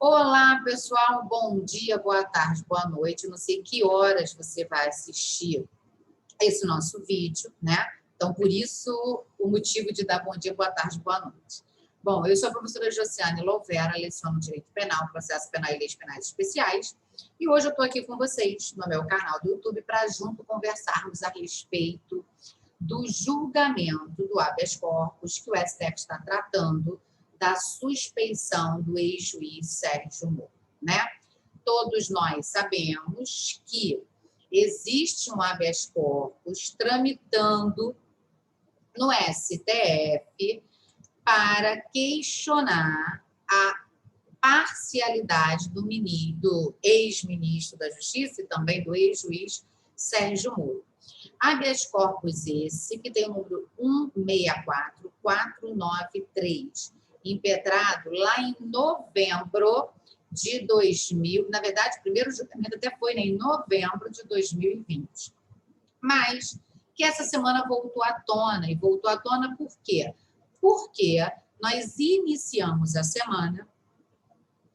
Olá, pessoal. Bom dia, boa tarde, boa noite. Não sei que horas você vai assistir esse nosso vídeo, né? Então, por isso, o motivo de dar bom dia, boa tarde, boa noite. Bom, eu sou a professora Josiane Louvera, leciono Direito Penal, Processo Penal e Leis Penais Especiais, e hoje eu estou aqui com vocês no meu canal do YouTube para junto conversarmos a respeito do julgamento do habeas corpus que o STF está tratando da suspeição do ex-juiz Sérgio Moro, né? Todos nós sabemos que existe um habeas corpus tramitando no STF para questionar a parcialidade do ex-ministro da Justiça e também do ex-juiz Sérgio Moro. Habeas corpus esse que tem o número 164493, impetrado lá em novembro de 2000, na verdade, o primeiro julgamento até foi, né, em novembro de 2020. Mas que essa semana voltou à tona. E voltou à tona por quê? Porque nós iniciamos a semana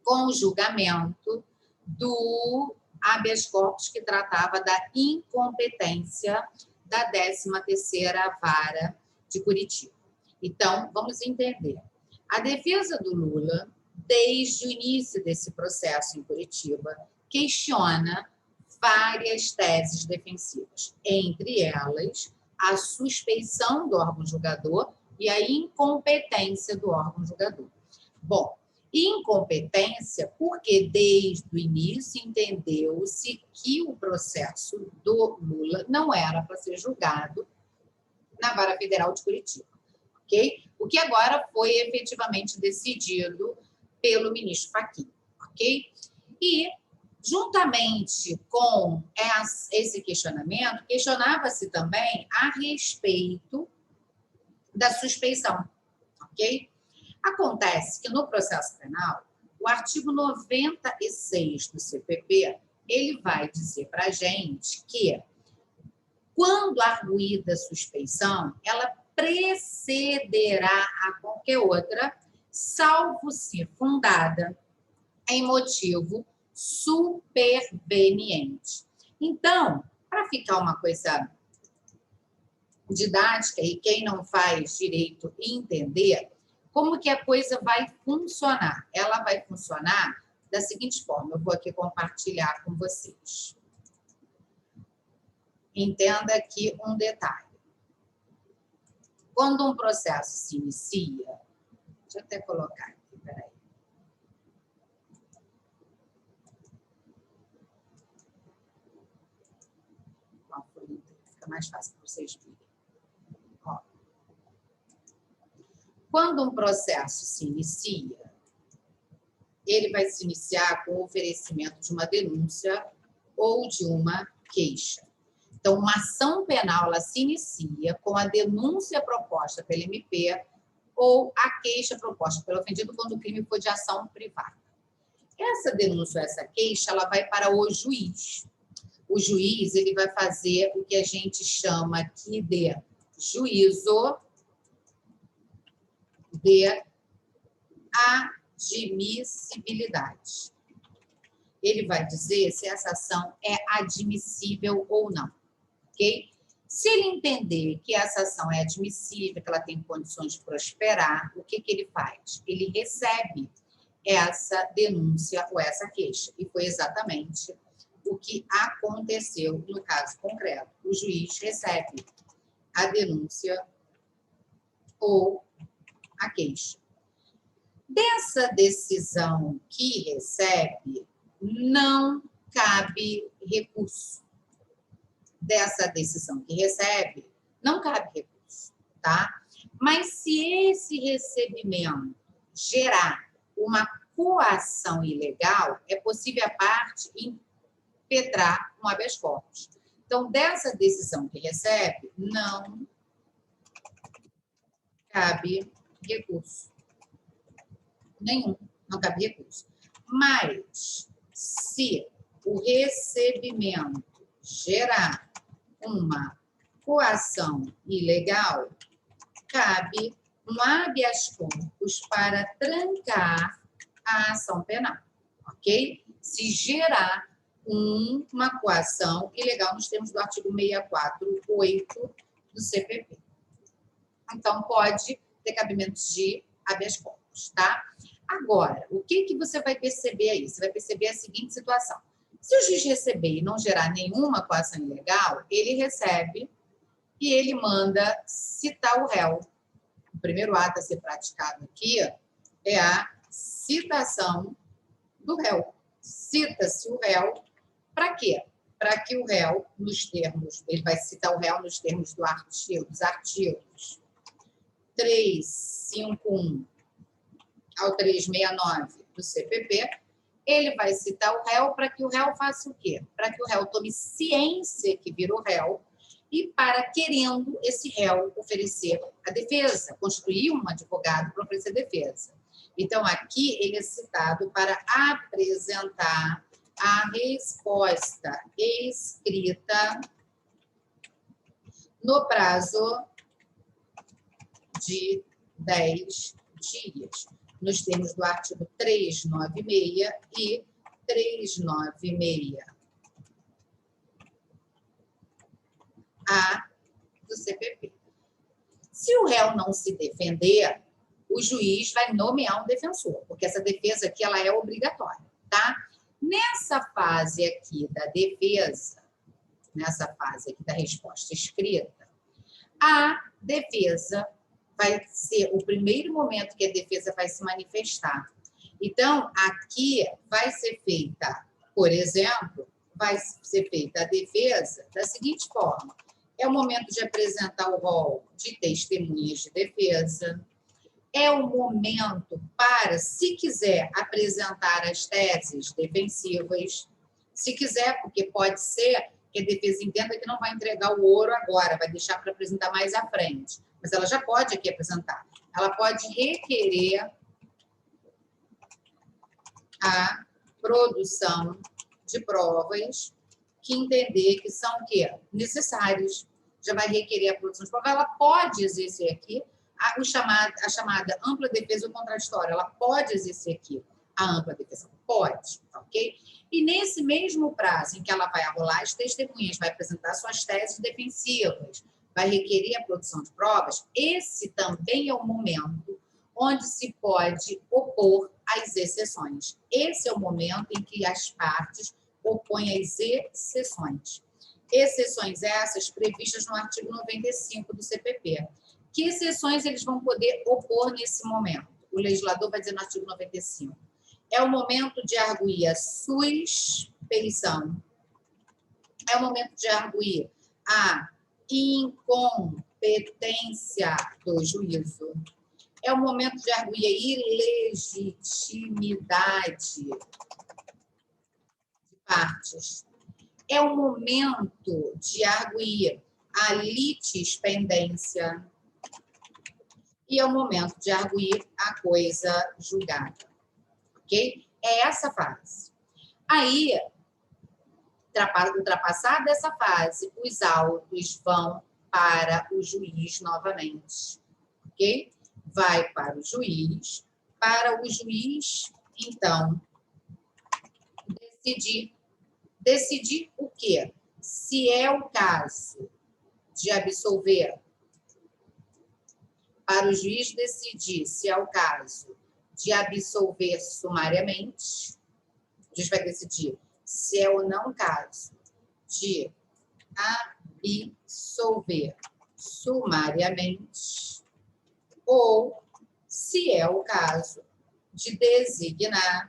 com o julgamento do habeas corpus que tratava da incompetência da 13ª Vara de Curitiba. Então, vamos entender. A defesa do Lula, desde o início desse processo em Curitiba, questiona várias teses defensivas, entre elas a suspeição do órgão julgador e a incompetência do órgão julgador. Bom, incompetência porque desde o início entendeu-se que o processo do Lula não era para ser julgado na Vara Federal de Curitiba, ok? O que agora foi efetivamente decidido pelo ministro Fachin, ok? E, juntamente com esse questionamento, questionava-se também a respeito da suspeição, ok? Acontece que no processo penal, o artigo 96 do CPP, ele vai dizer para a gente que, quando arguída a suspeição, ela precederá a qualquer outra, salvo se fundada em motivo superveniente. Então, para ficar uma coisa didática e quem não faz direito entender, como que a coisa vai funcionar? Ela vai funcionar da seguinte forma, eu vou aqui compartilhar com vocês. Entenda aqui um detalhe. Quando um processo se inicia, deixa eu até colocar aqui, peraí. Fica mais fácil para vocês verem. Ó. Quando um processo se inicia, ele vai se iniciar com o oferecimento de uma denúncia ou de uma queixa. Então, uma ação penal ela se inicia com a denúncia proposta pelo MP ou a queixa proposta pelo ofendido quando o crime for de ação privada. Essa denúncia ou essa queixa ela vai para o juiz. O juiz ele vai fazer o que a gente chama aqui de juízo de admissibilidade. Ele vai dizer se essa ação é admissível ou não, ok? Se ele entender que essa ação é admissível, que ela tem condições de prosperar, o que ele faz? Ele recebe essa denúncia ou essa queixa. E foi exatamente o que aconteceu no caso concreto. O juiz recebe a denúncia ou a queixa. Dessa decisão que recebe, não cabe recurso. Dessa decisão que recebe, não cabe recurso, tá? Mas se esse recebimento gerar uma coação ilegal, é possível a parte impetrar um habeas corpus. Então, dessa decisão que recebe, não cabe recurso. Nenhum, não cabe recurso. Mas, se o recebimento gerar uma coação ilegal, cabe um habeas corpus para trancar a ação penal. ok? Se gerar uma coação ilegal nos termos do artigo 648 do CPP. Então, pode ter cabimento de habeas corpus, tá? Agora, o que você vai perceber aí? Você vai perceber a seguinte situação. Se o juiz receber e não gerar nenhuma coação ilegal, ele recebe e ele manda citar o réu. O primeiro ato a ser praticado aqui é a citação do réu. Cita-se o réu para quê? Para que o réu, nos termos, ele vai citar o réu nos termos dos artigos 351 ao 369 do CPP, ele vai citar o réu para que o réu faça o quê? Para que o réu tome ciência que vira o réu e para, querendo esse réu oferecer a defesa, constituir um advogado para oferecer defesa. Então, aqui ele é citado para apresentar a resposta escrita no prazo de 10 dias, nos termos do artigo 396 e 396-A do CPP. Se o réu não se defender, o juiz vai nomear um defensor, porque essa defesa aqui ela é obrigatória, tá? Nessa fase aqui da defesa, nessa fase aqui da resposta escrita, a defesa vai ser o primeiro momento que a defesa vai se manifestar. Então, aqui vai ser feita, por exemplo, vai ser feita a defesa da seguinte forma. É o momento de apresentar o rol de testemunhas de defesa, é o momento para, se quiser, apresentar as teses defensivas, se quiser, porque pode ser que a defesa entenda que não vai entregar o ouro agora, vai deixar para apresentar mais à frente. Mas ela já pode aqui apresentar. Ela pode requerer a produção de provas que entender que são o quê? Necessárias. Já vai requerer a produção de provas. Ela pode exercer aqui a chamada ampla defesa ou contraditória. Ela pode exercer aqui a ampla defesa. Pode, ok? E nesse mesmo prazo em que ela vai arrolar as testemunhas, vai apresentar suas teses defensivas, vai requerer a produção de provas, esse também é o momento onde se pode opor às exceções. Esse é o momento em que as partes opõem às exceções. Exceções essas previstas no artigo 95 do CPP. Que exceções eles vão poder opor nesse momento? O legislador vai dizer no artigo 95. É o momento de arguir a suspeição. É o momento de arguir a incompetência do juízo. É o momento de arguir a ilegitimidade de partes. É o momento de arguir a litispendência. E é o momento de arguir a coisa julgada. Ok? É essa fase. Aí, ultrapassada essa fase, os autos vão para o juiz novamente. Ok? Vai para o juiz, então, decidir o quê? Se é o caso de absolver, para o juiz decidir se é o caso de absolver sumariamente, o juiz vai decidir se é ou não o caso de absolver sumariamente, ou se é o caso de designar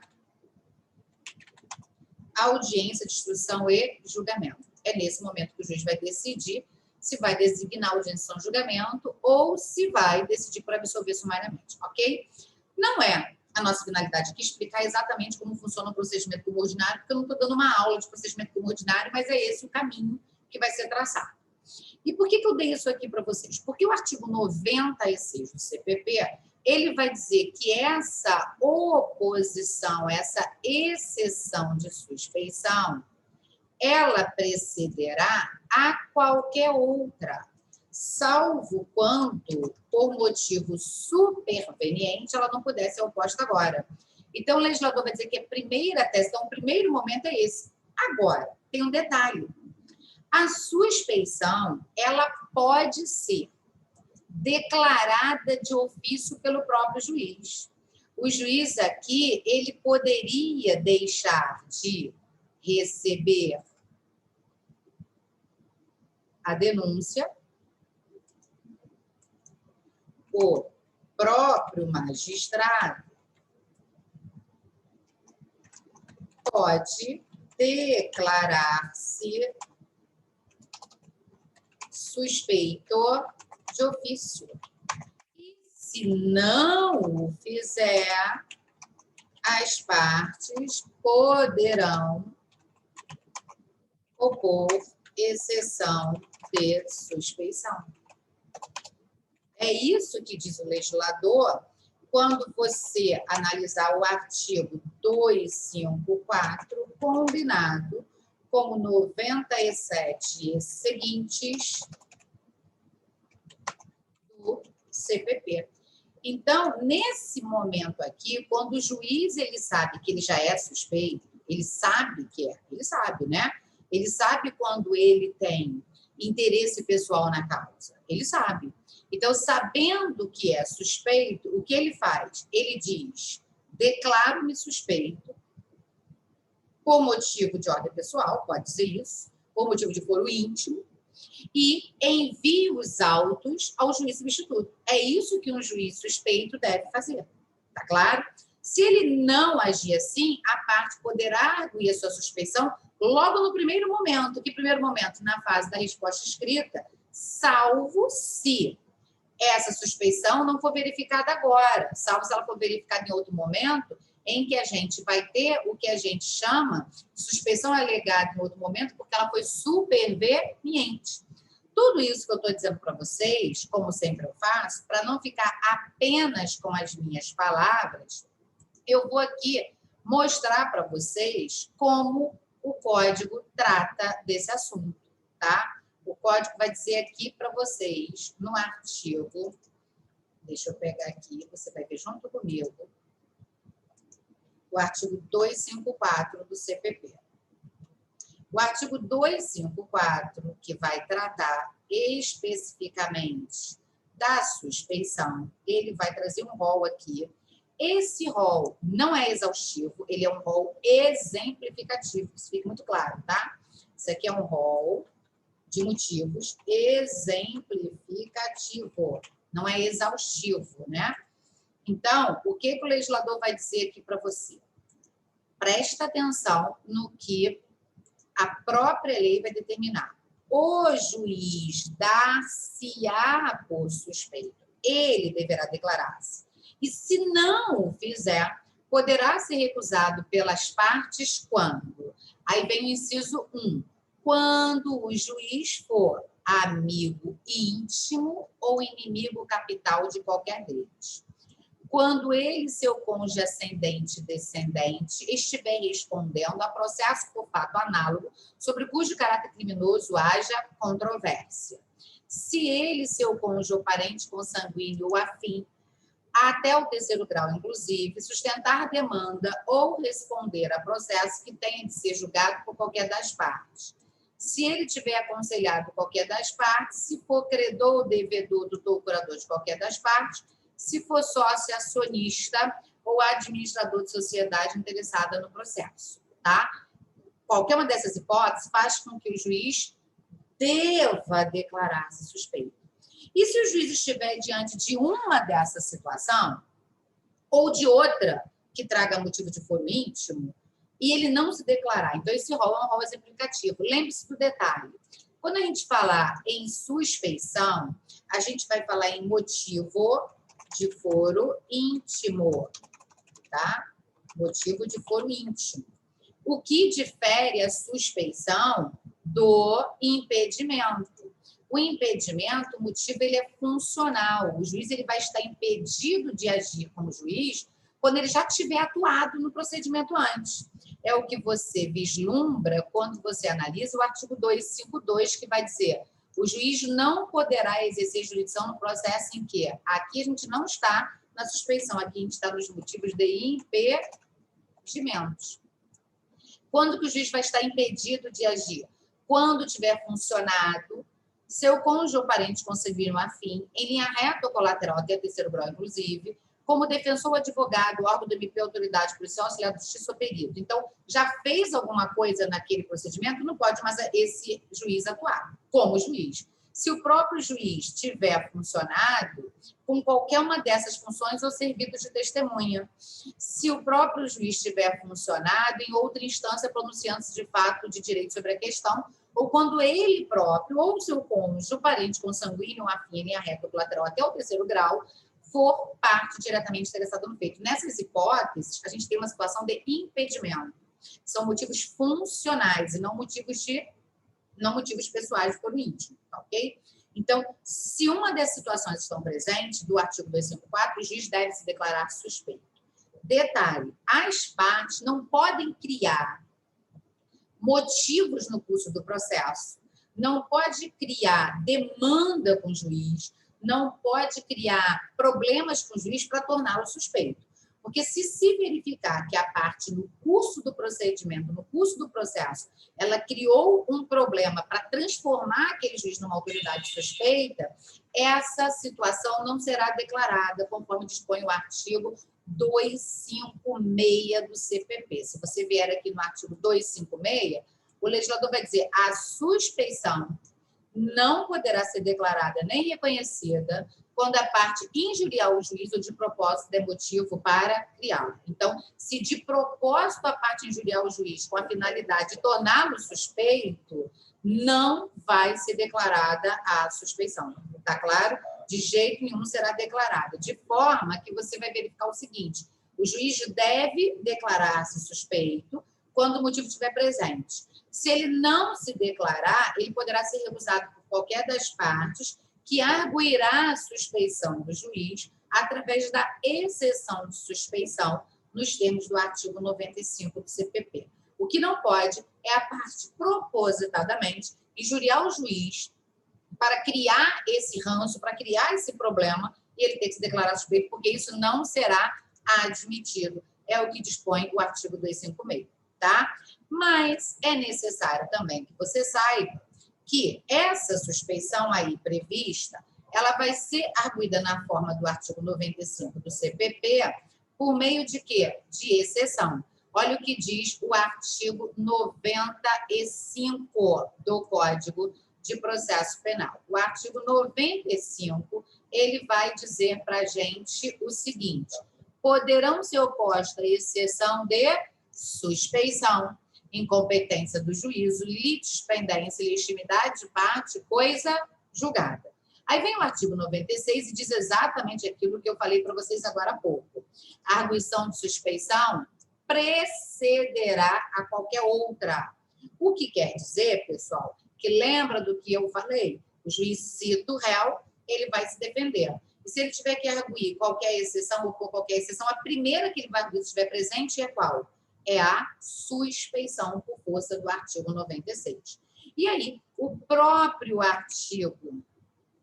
audiência de instrução e julgamento. É nesse momento que o juiz vai decidir se vai designar audiência de julgamento ou se vai decidir por absolver sumariamente, ok? Não é a nossa finalidade aqui explicar exatamente como funciona o procedimento comum ordinário, porque eu não estou dando uma aula de procedimento comum ordinário, mas é esse o caminho que vai ser traçado. E por que eu dei isso aqui para vocês? Porque o artigo 96 do CPP, ele vai dizer que essa oposição, essa exceção de suspeição, ela precederá a qualquer outra, salvo quando, por motivo superveniente, ela não puder ser oposta agora. Então, o legislador vai dizer que a primeira tese, então, o primeiro momento é esse. Agora, tem um detalhe. A suspeição, ela pode ser declarada de ofício pelo próprio juiz. O juiz aqui, ele poderia deixar de receber a denúncia, o próprio magistrado pode declarar-se suspeito de ofício. E se não o fizer, as partes poderão opor exceção de suspeição. É isso que diz o legislador quando você analisar o artigo 254, combinado com o 97 e seguintes do CPP. Então, nesse momento aqui, quando o juiz ele sabe que ele já é suspeito, ele sabe que é, ele sabe, né? Ele sabe quando ele tem interesse pessoal na causa, ele sabe. Então, sabendo que é suspeito, o que ele faz? Ele diz, declaro-me suspeito por motivo de ordem pessoal, pode dizer isso, por motivo de foro íntimo, e envia os autos ao juiz substituto. É isso que um juiz suspeito deve fazer, tá claro? Se ele não agir assim, a parte poderá arguir a sua suspeição logo no primeiro momento. Que primeiro momento? Na fase da resposta escrita, salvo se essa suspeição não for verificada agora, salvo se ela for verificada em outro momento, em que a gente vai ter o que a gente chama de suspeição alegada em outro momento, porque ela foi superveniente. Tudo isso que eu estou dizendo para vocês, como sempre eu faço, para não ficar apenas com as minhas palavras, eu vou aqui mostrar para vocês como o código trata desse assunto, tá? O código vai dizer aqui para vocês, no artigo, deixa eu pegar aqui, você vai ver junto comigo, o artigo 254 do CPP. O artigo 254, que vai tratar especificamente da suspeição, ele vai trazer um rol aqui. Esse rol não é exaustivo, ele é um rol exemplificativo, isso fica muito claro, tá? Isso aqui é um rol de motivos exemplificativo, não é exaustivo, né? Então, o que o legislador vai dizer aqui para você? Presta atenção no que a própria lei vai determinar. O juiz dar-se-á por suspeito, ele deverá declarar-se. E se não o fizer, poderá ser recusado pelas partes quando? Aí vem o inciso 1. Quando o juiz for amigo íntimo ou inimigo capital de qualquer deles. Quando ele e seu cônjuge ascendente e descendente estiver respondendo a processo por fato análogo sobre cujo caráter criminoso haja controvérsia. Se ele e seu cônjuge ou parente consanguíneo ou afim, até o terceiro grau, inclusive, sustentar demanda ou responder a processo que tenha de ser julgado por qualquer das partes. Se ele tiver aconselhado qualquer das partes, se for credor ou devedor do procurador de qualquer das partes, se for sócio acionista ou administrador de sociedade interessada no processo, tá? Qualquer uma dessas hipóteses faz com que o juiz deva declarar-se suspeito. E se o juiz estiver diante de uma dessa situação, ou de outra que traga motivo de foro íntimo, e ele não se declarar, então esse rol é um rol exemplificativo. Lembre-se do detalhe. Quando a gente falar em suspeição, a gente vai falar em motivo de foro íntimo, tá? Motivo de foro íntimo. O que difere a suspeição do impedimento? O impedimento, o motivo, ele é funcional. O juiz ele vai estar impedido de agir como juiz quando ele já tiver atuado no procedimento antes. É o que você vislumbra quando você analisa o artigo 252, que vai dizer o juiz não poderá exercer jurisdição no processo em que aqui a gente não está na suspeição. Aqui a gente está nos motivos de impedimentos. Quando que o juiz vai estar impedido de agir? Quando tiver funcionado, seu cônjuge ou parente conseguiram a fim, em linha reta ou colateral, até terceiro grau, inclusive, como defensor, advogado, órgão do MP, autoridade policial, auxiliar de justiça ou perito. Então, já fez alguma coisa naquele procedimento, não pode mais esse juiz atuar como juiz. Se o próprio juiz tiver funcionado com qualquer uma dessas funções ou servido de testemunha, se o próprio juiz tiver funcionado em outra instância pronunciando-se de fato de direito sobre a questão, ou quando ele próprio ou seu cônjuge, o parente consanguíneo, afim, linha reta ou colateral até o terceiro grau, for parte diretamente interessada no feito. Nessas hipóteses, a gente tem uma situação de impedimento. São motivos funcionais e não motivos pessoais por íntimo, ok? Então, se uma das situações estão presentes, do artigo 254, o juiz deve se declarar suspeito. Detalhe, as partes não podem criar motivos no curso do processo, não pode criar demanda com o juiz, não pode criar problemas com o juiz para torná-lo suspeito. Porque se verificar que a parte, no curso do procedimento, no curso do processo, ela criou um problema para transformar aquele juiz numa autoridade suspeita, essa situação não será declarada, conforme dispõe o artigo 256 do CPP. Se você vier aqui no artigo 256, o legislador vai dizer a suspeição não poderá ser declarada nem reconhecida quando a parte injuriar o juiz ou de propósito der motivo para criá-lo. Então, se de propósito a parte injuriar o juiz com a finalidade de torná-lo suspeito, não vai ser declarada a suspeição. Está claro? De jeito nenhum será declarada. De forma que você vai verificar o seguinte: o juiz deve declarar-se suspeito quando o motivo estiver presente. Se ele não se declarar, ele poderá ser recusado por qualquer das partes que arguirá a suspeição do juiz através da exceção de suspeição nos termos do artigo 95 do CPP. O que não pode é a parte propositadamente injuriar o juiz para criar esse ranço, para criar esse problema, e ele tem que se declarar suspeito, porque isso não será admitido. É o que dispõe o artigo 256, tá? Mas é necessário também que você saiba que essa suspeição aí prevista, ela vai ser arguida na forma do artigo 95 do CPP por meio de quê? De exceção. Olha o que diz o artigo 95 do Código de Processo Penal. O artigo 95, ele vai dizer para a gente o seguinte: poderão ser opostas a exceção de suspeição, incompetência do juízo, litispendência, legitimidade de parte, coisa julgada. Aí vem o artigo 96 e diz exatamente aquilo que eu falei para vocês agora há pouco. A arguição de suspeição precederá a qualquer outra. O que quer dizer, pessoal, que lembra do que eu falei? O juiz cita o réu, ele vai se defender. E se ele tiver que arguir qualquer exceção ou por qualquer exceção, a primeira que ele vai arguir se estiver presente é qual? É a suspeição por força do artigo 96. E aí, o próprio artigo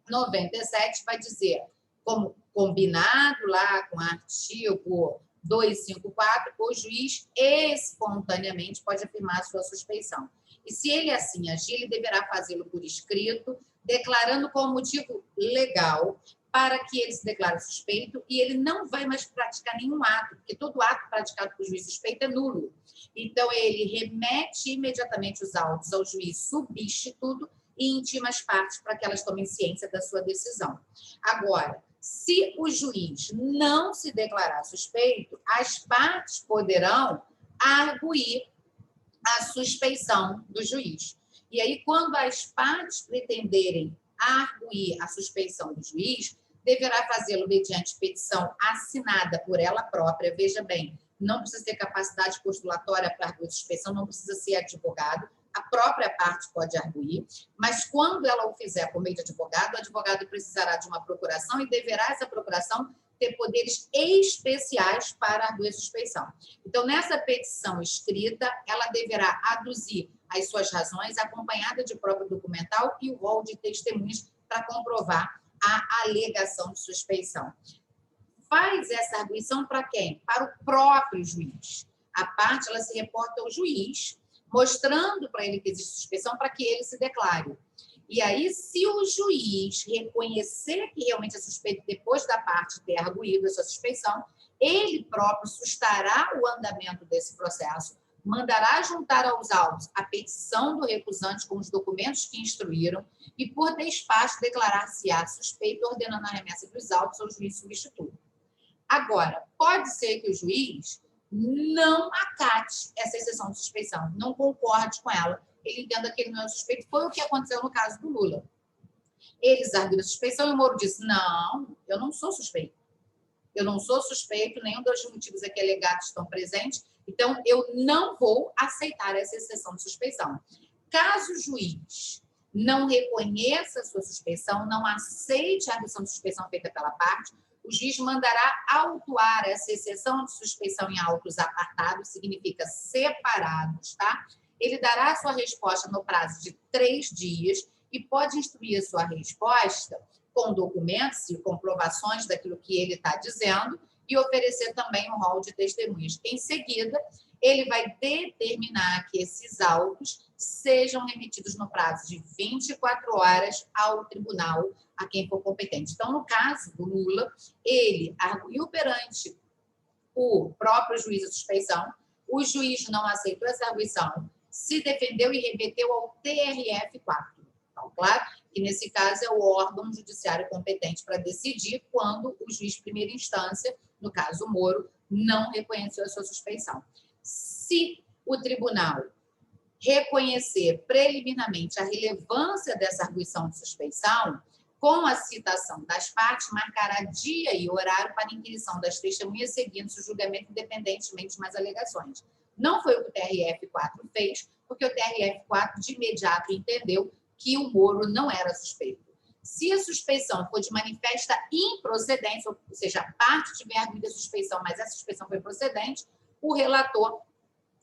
97 vai dizer, como combinado lá com o artigo 254, o juiz espontaneamente pode afirmar a sua suspeição. E se ele assim agir, ele deverá fazê-lo por escrito, declarando como motivo legal para que ele se declare suspeito, e ele não vai mais praticar nenhum ato, porque todo ato praticado por juiz suspeito é nulo. Então, ele remete imediatamente os autos ao juiz substituto e intima as partes para que elas tomem ciência da sua decisão. Agora, se o juiz não se declarar suspeito, as partes poderão arguir a suspeição do juiz. E aí, quando as partes pretenderem arguir a suspeição do juiz, deverá fazê-lo mediante petição assinada por ela própria. Veja bem, não precisa ter capacidade postulatória para arguir a suspeição, não precisa ser advogado, a própria parte pode arguir, mas quando ela o fizer por meio de advogado, o advogado precisará de uma procuração e deverá essa procuração ter poderes especiais para arguir a suspeição. Então, nessa petição escrita, ela deverá aduzir as suas razões, acompanhada de prova documental e o rol de testemunhas para comprovar a alegação de suspeição. faz essa arguição para quem? Para o próprio juiz. A parte ela se reporta ao juiz, mostrando para ele que existe suspeição para que ele se declare. E aí, se o juiz reconhecer que realmente é suspeito depois da parte ter arguído essa suspeição, ele próprio sustará o andamento desse processo, mandará juntar aos autos a petição do recusante com os documentos que instruíram e, por despacho, declarar-se-á suspeito, ordenando a remessa dos autos ao juiz substituto. Agora, pode ser que o juiz não acate essa exceção de suspeição, não concorde com ela, ele entenda que ele não é suspeito. Foi o que aconteceu no caso do Lula. Eles arguíram a suspeição e o Moro disse, não, eu não sou suspeito. Eu não sou suspeito, nenhum dos motivos aqui alegados estão presentes, então eu não vou aceitar essa exceção de suspeição. Caso o juiz não reconheça a sua suspeição, não aceite a arguição de suspeição feita pela parte, o juiz mandará autuar essa exceção de suspeição em autos apartados, significa separados, tá? Ele dará a sua resposta no prazo de 3 dias e pode instruir a sua resposta com documentos e comprovações daquilo que ele está dizendo e oferecer também um rol de testemunhas. Em seguida, ele vai determinar que esses autos sejam remetidos no prazo de 24 horas ao tribunal, a quem for competente. Então, no caso do Lula, ele arguiu perante o próprio juiz a suspeição, o juiz não aceitou essa arguição, se defendeu e remeteu ao TRF4. Então, claro que, nesse caso, é o órgão judiciário competente para decidir quando o juiz de primeira instância, no caso o Moro, não reconheceu a sua suspeição. Se o tribunal reconhecer preliminarmente a relevância dessa arguição de suspeição, com a citação das partes, marcará dia e horário para a inquirição das testemunhas seguindo o julgamento independentemente das alegações. Não foi o que o TRF4 fez, porque o TRF4 de imediato entendeu que o Moro não era suspeito. Se a suspeição for de manifesta improcedência, ou seja, a parte tiver arguida a suspeição, mas essa suspeição foi procedente, o relator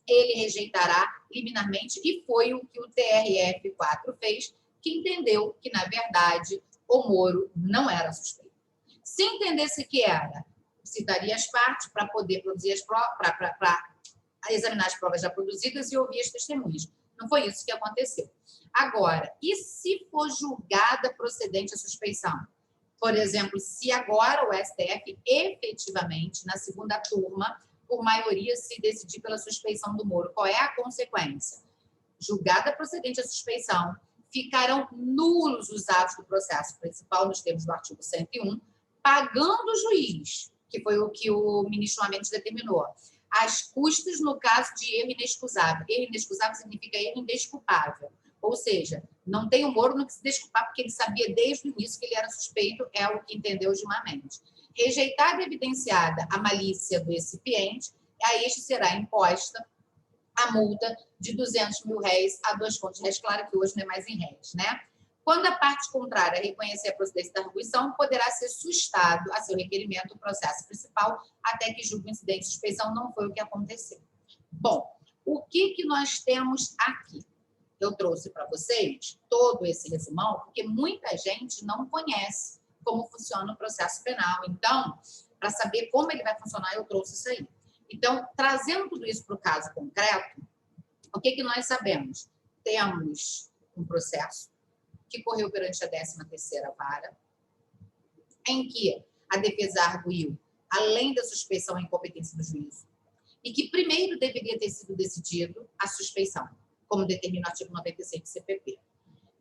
ele rejeitará liminarmente, e foi o que o TRF4 fez, que entendeu que, na verdade, o Moro não era suspeito. Se entendesse que era, citaria as partes para poder produzir as provas, para examinar as provas já produzidas e ouvir as testemunhas. Não foi isso que aconteceu. Agora, e se for julgada procedente a suspeição? Por exemplo, se agora o STF efetivamente, na segunda turma, por maioria, se decidir pela suspeição do Moro, qual é a consequência? Julgada procedente a suspeição, ficarão nulos os atos do processo principal, nos termos do artigo 101, pagando o juiz, que foi o que o ministro Mendes determinou, as custas no caso de erro inexcusável. Erro inexcusável significa erro indesculpável. Ou seja, não tem o Moro no que se desculpar, porque ele sabia desde o início que ele era suspeito, é o que entendeu Gilmar Mendes. Rejeitada e evidenciada a malícia do recipiente, a este será imposta a multa de R$200 mil a 2 contos de réis, claro que hoje não é mais em réis, né? Quando a parte contrária reconhecer a procedência da arguição, poderá ser sustado a seu requerimento o processo principal até que julgue o incidente de suspeição. Não foi o que aconteceu. Bom, o que nós temos aqui? Eu trouxe para vocês todo esse resumão, porque muita gente não conhece como funciona o processo penal. Então, para saber como ele vai funcionar, eu trouxe isso aí. Então, trazendo tudo isso para o caso concreto, o que nós sabemos? Temos um processo que correu perante a 13ª Vara, em que a defesa arguiu, além da suspeição, a incompetência do juízo, e que primeiro deveria ter sido decidido a suspeição, como determina o artigo 96 do CPP.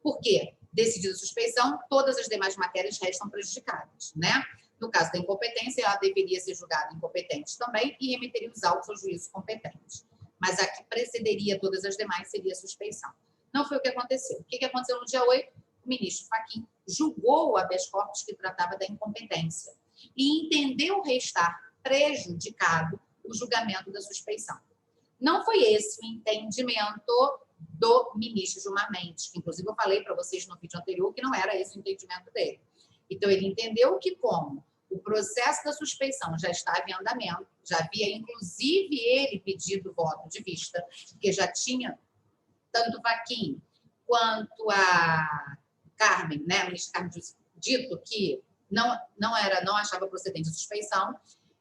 Por quê? Decidida a suspeição, todas as demais matérias restam prejudicadas, né? No caso da incompetência, ela deveria ser julgada incompetente também e remeteria os autos ao juízo competente. Mas a que precederia todas as demais seria a suspeição. Não foi o que aconteceu. O que aconteceu no dia 8? O ministro Fachin julgou o habeas corpus que tratava da incompetência e entendeu restar prejudicado o julgamento da suspeição. Não foi esse o entendimento do ministro Gilmar Mendes, que inclusive eu falei para vocês no vídeo anterior que não era esse o entendimento dele. Então, ele entendeu que, como o processo da suspeição já estava em andamento, já havia, inclusive, ele pedido voto de vista, porque já tinha tanto Fachin quanto a Carmen, né, a ministra Carmen, dito que não achava procedente a suspeição,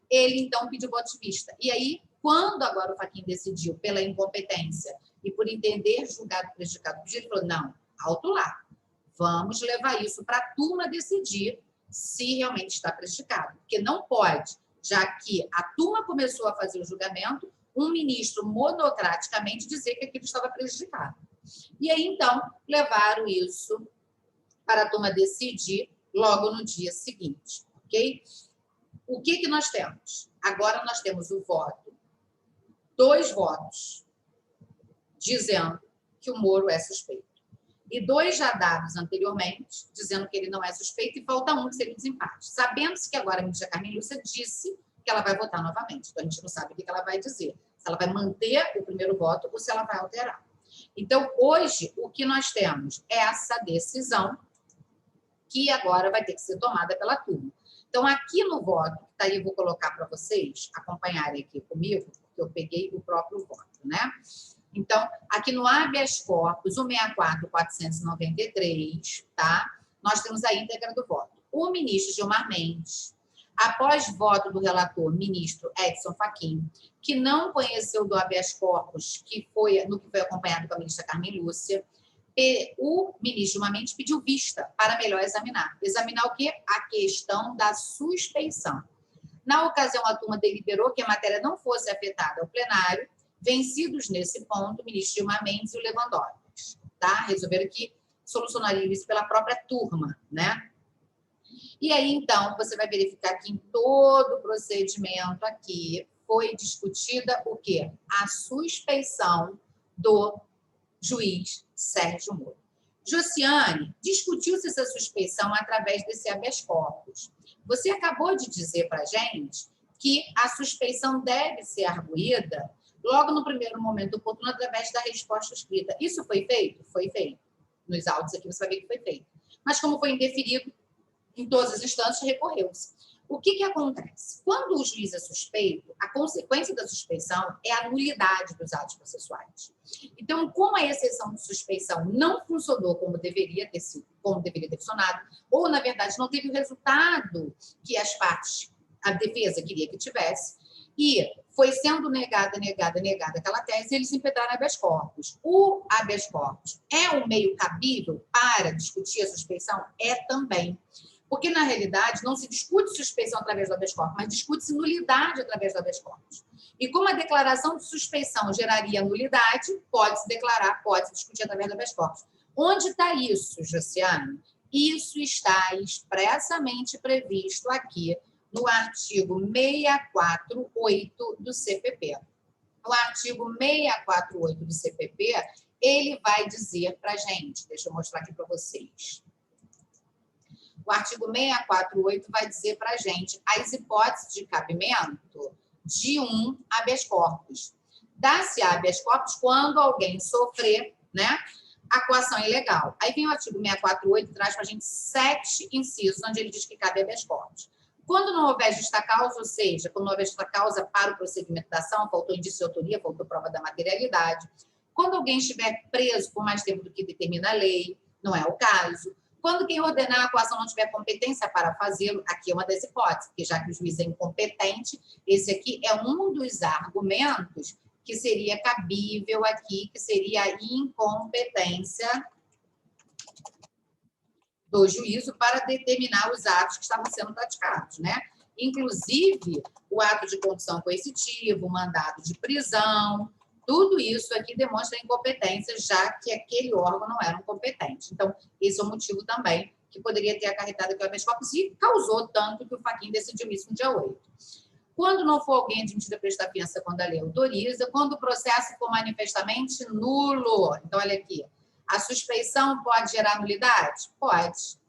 ele então pediu voto de vista. E aí, quando agora o Fachin decidiu pela incompetência e por entender julgado prejudicado, ele falou, não, alto lá, vamos levar isso para a turma decidir se realmente está prejudicado. Porque não pode, já que a turma começou a fazer o julgamento, um ministro monocraticamente dizer que aquilo estava prejudicado. E aí, então, levaram isso para a turma decidir logo no dia seguinte, ok? O que nós temos? Agora nós temos o voto, 2 votos, dizendo que o Moro é suspeito. E 2 já dados anteriormente, dizendo que ele não é suspeito, e falta um, que seria o desempate. Sabendo-se que agora a ministra Carmen Lúcia disse que ela vai votar novamente. Então, a gente não sabe o que ela vai dizer. Se ela vai manter o primeiro voto ou se ela vai alterar. Então, hoje, o que nós temos é essa decisão que agora vai ter que ser tomada pela turma. Então, aqui no voto, que tá aí, eu vou colocar para vocês acompanharem aqui comigo, porque eu peguei o próprio voto, né? Então, aqui no habeas corpus 164.493, tá? Nós temos a íntegra do voto. O ministro Gilmar Mendes, após voto do relator, ministro Edson Fachin, que não conheceu do habeas corpus, que foi acompanhado com a ministra Carmen Lúcia, o ministro Gilmar Mendes pediu vista para melhor examinar. Examinar o quê? A questão da suspeição. Na ocasião, a turma deliberou que a matéria não fosse afetada ao plenário, vencidos nesse ponto o ministro Gilmar Mendes e o Lewandowski, tá? Resolveram que solucionariam isso pela própria turma, né? E aí, então, você vai verificar que em todo o procedimento aqui foi discutida o quê? A suspeição do juiz Sérgio Moro. Josiane, discutiu-se essa suspeição através desse habeas corpus. Você acabou de dizer para a gente que a suspeição deve ser arguída logo no primeiro momento oportuno através da resposta escrita. Isso foi feito? Foi feito. Nos autos aqui você vai ver que foi feito. Mas como foi indeferido, em todas as instâncias recorreu-se. O que acontece? Quando o juiz é suspeito, a consequência da suspeição é a nulidade dos atos processuais. Então, como a exceção de suspeição não funcionou como deveria ter funcionado, ou, na verdade, não teve o resultado que as partes, a defesa queria que tivesse, e foi sendo negada aquela tese, eles impetraram habeas corpus. O habeas corpus é um meio cabível para discutir a suspeição? É também. Porque, na realidade, não se discute suspeição através do habeas corpus, mas discute-se nulidade através do habeas corpus. E como a declaração de suspeição geraria nulidade, pode-se declarar, pode-se discutir através do habeas corpus. Onde está isso, Josiane? Isso está expressamente previsto aqui no artigo 648 do CPP. O artigo 648 do CPP, ele vai dizer para a gente, deixa eu mostrar aqui para vocês. O artigo 648 vai dizer para a gente as hipóteses de cabimento de um habeas corpus. Dá-se habeas corpus quando alguém sofrer, né, a coação ilegal. Aí vem o artigo 648 e traz para a gente 7 incisos, onde ele diz que cabe habeas corpus. Quando não houver justa causa, ou seja, quando não houver justa causa para o procedimento da ação, faltou indício de autoria, faltou prova da materialidade. Quando alguém estiver preso por mais tempo do que determina a lei, não é o caso. Quando quem ordenar a coação não tiver competência para fazê-lo, aqui é uma das hipóteses, porque já que o juiz é incompetente, esse aqui é um dos argumentos que seria cabível aqui, que seria a incompetência do juízo para determinar os atos que estavam sendo praticados, né? Inclusive, o ato de condução coercitiva, o mandado de prisão, tudo isso aqui demonstra incompetência, já que aquele órgão não era competente. Então, esse é o motivo também que poderia ter acarretado aqui o habeas corpus e causou tanto que o Fachin decidiu isso no dia 8. Quando não for alguém admitido a prestar fiança quando a lei autoriza, quando o processo for manifestamente nulo. Então, olha aqui, a suspeição pode gerar nulidade? Pode.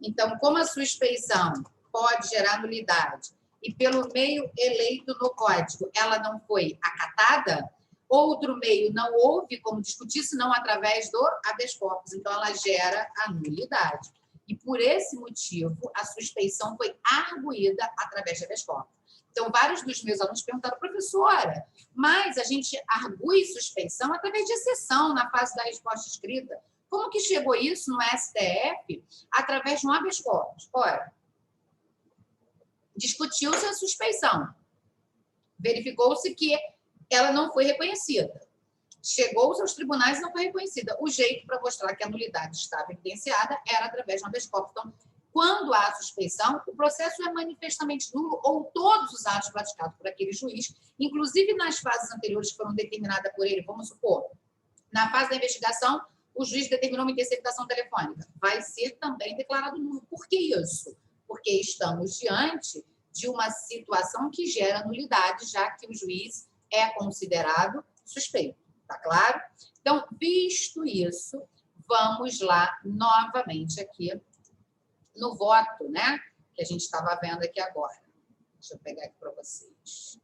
Então, como a suspeição pode gerar nulidade e pelo meio eleito no Código ela não foi acatada, outro meio não houve como discutir, senão através do habeas corpus. Então, ela gera a nulidade. E, por esse motivo, a suspeição foi arguída através do habeas corpus. Então, vários dos meus alunos perguntaram, professora, mas a gente argue suspeição através de exceção na fase da resposta escrita. Como que chegou isso no STF através de um habeas corpus? Ora, discutiu-se a suspeição. Verificou-se que ela não foi reconhecida. Chegou-se aos tribunais e não foi reconhecida. O jeito para mostrar que a nulidade estava evidenciada era através de um habeas corpus. Então, quando há suspeição, o processo é manifestamente nulo ou todos os atos praticados por aquele juiz, inclusive nas fases anteriores que foram determinadas por ele, vamos supor, na fase da investigação, o juiz determinou uma interceptação telefônica. Vai ser também declarado nulo. Por que isso? Porque estamos diante de uma situação que gera nulidade, já que o juiz é considerado suspeito. Tá claro? Então, visto isso, vamos lá novamente aqui no voto, né? Que a gente estava vendo aqui agora. Deixa eu pegar aqui para vocês.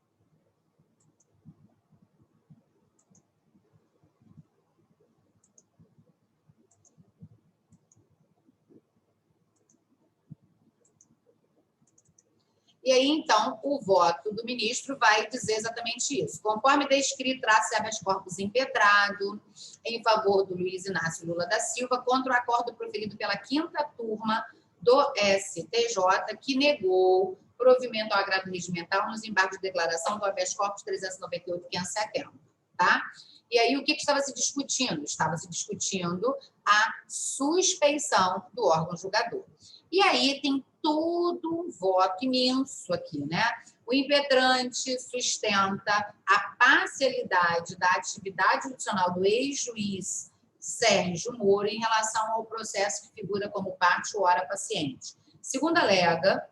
E aí, então, o voto do ministro vai dizer exatamente isso. Conforme descrito, traça habeas corpus impetrado em favor do Luiz Inácio Lula da Silva contra o acordo proferido pela 5ª turma do STJ, que negou provimento ao agravo regimental nos embargos de declaração do habeas corpus 398-570, tá? E aí, o que estava se discutindo? Estava se discutindo a suspeição do órgão julgador. E aí tem todo um voto imenso aqui, né? O impetrante sustenta a parcialidade da atividade judicial do ex-juiz Sérgio Moro em relação ao processo que figura como parte ou hora paciente. Segundo alega,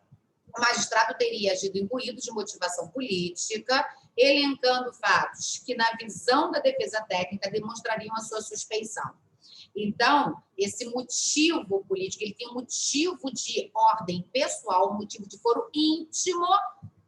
o magistrado teria agido imbuído de motivação política, elencando fatos que, na visão da defesa técnica, demonstrariam a sua suspeição. Então, esse motivo político, ele tem um motivo de ordem pessoal, um motivo de foro íntimo